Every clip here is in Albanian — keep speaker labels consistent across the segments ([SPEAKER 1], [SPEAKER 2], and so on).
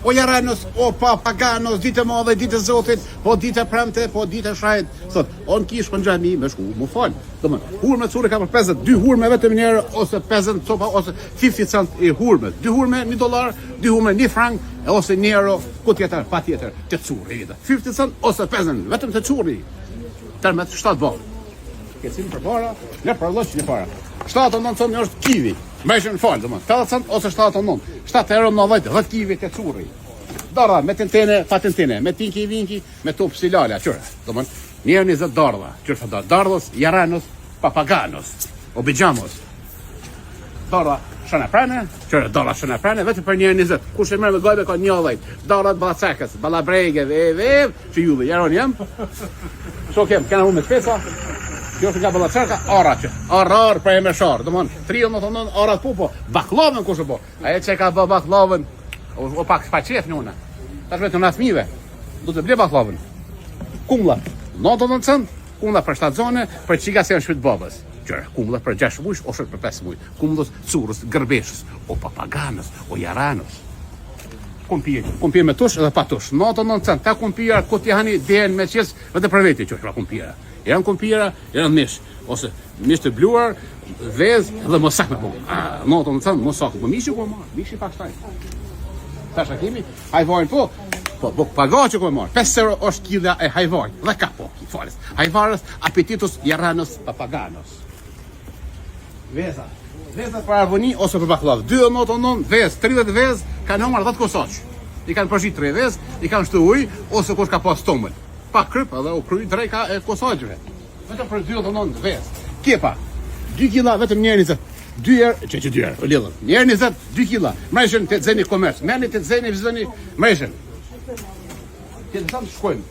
[SPEAKER 1] o Jaranos, o Papaganos, ditë e madhe, ditë e Zotit, po ditë e premte, po ditë e shajt. Thot, on kish kon xhami me shku, mu fal. Domethënë, hurme cure ka për 50, 2 hurme vetëm një herë ose 50 copa ose 50 cent e hurme. 2 hurme $1, 2 hurme 1 frank ose 1 euro, ku tjetër, patjetër, të curri. 50 cent ose 50, vetëm të curri. Tërmet 7 ball. Kecim për para, në përlloq në para. 7-9 cent është kivi. Mbajën fal, domethënë, 80 cent ose 7-9. 7 euro 10 kivi të curri. Darda me tentene, fatentene, me tinki vinki, me top silala, qëra. Domethënë, një 20 darda, qëra dardos, Jaranos, Papaganos, Obijamos. Darda shana prane, qëra darda shana prane, vetëm për një 20. Kush e merr me gojë ka 1 darda ballacakës, ballabrege, që ju dhe Jaron jam. So kem, kanë humbë spesa. Kjo është nga ballacaka, araçë. Arar për e meshar, domthon 39 arat po, baklavën kush e po. Ajo që ka bë baklavën, o pak spaqef njëna. Tash vetëm na fëmijëve. Do të ble baklavën. Kumlla, 90 cent, kumlla për 7 zone, për çika se janë shpit babas. Qëra, kumlla për 6 muaj ose për 5 muaj. Kumllos, currës, gërbeshës, o Papaganos, o Jaranos. Kumpir me tush edhe pa tush. 99 cent, ta kumpira ku ti hani den me qes vetë për vete që pra kumpira. Janë kumpira, janë mish, ose mish të bluar, vezë dhe mosak me punë. 99 cent, mosak, po mishi ku marr, mishi pak shtaj. Tash kemi hajvarin po pagaçi ku marr. 5 euro është kila e hajvarit. Dhe ka po, falas. Hajvarës apetitus Jaranos Papaganos. Veza për avoni ose për baklavë. 2.99 vezë, 30 vezë, kanë humar 10 kosoq. I kanë përshit 3 vezë, i kanë shtu ujë, ose kush ka pas stomën. Pa kryp edhe u kryj drejka e kosoqve. Vetëm për 2.99 vezë. Kepa, 2 kila vetëm njerë 20. 2 herë, që 2 herë, o lidhën. Njerë 20, 2 kila. Mrejshën të zeni komerç. Merni të zeni vizoni mrejshën. Këtë të shkojmë.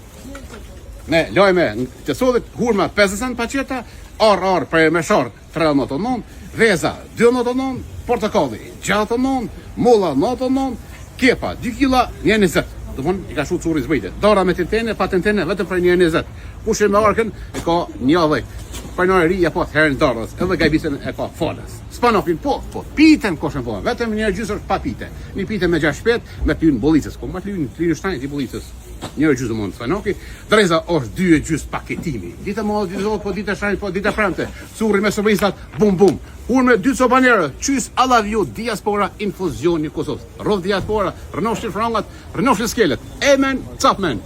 [SPEAKER 1] Ne, lojme, të sodit, hurma 50 paqeta, ar për e meshar 3.99, veza 2.99, portokalli 6.99, molla 9.99, kepa 2 kila 1.20. Domthon i ka shu curri zbëjtë. Dora me tentene, pa tentene vetëm për 1.20. Kush e me arkën e ka 1 Pranori apo herën darës, edhe gajbisën e ka falas. Spanofin po, pitën koshën po, vetëm një gjysër pa pite. Një pite me 6 shpet, me pyn bollicës, po ma t'lynë shtajnë i bollicës. Një gjysë mund spanofi, dreza është 2 gjysë paketimi. Dita më ditë zot, po dita shajnë, po dita premte. Curri me sobrisat, bum. Hurme 2 cobanerë, qys I love you, diaspora infuzioni Kosovës. Rov diaspora, rënoshtin frangat, rënoshtin skelet. Amen, capmen.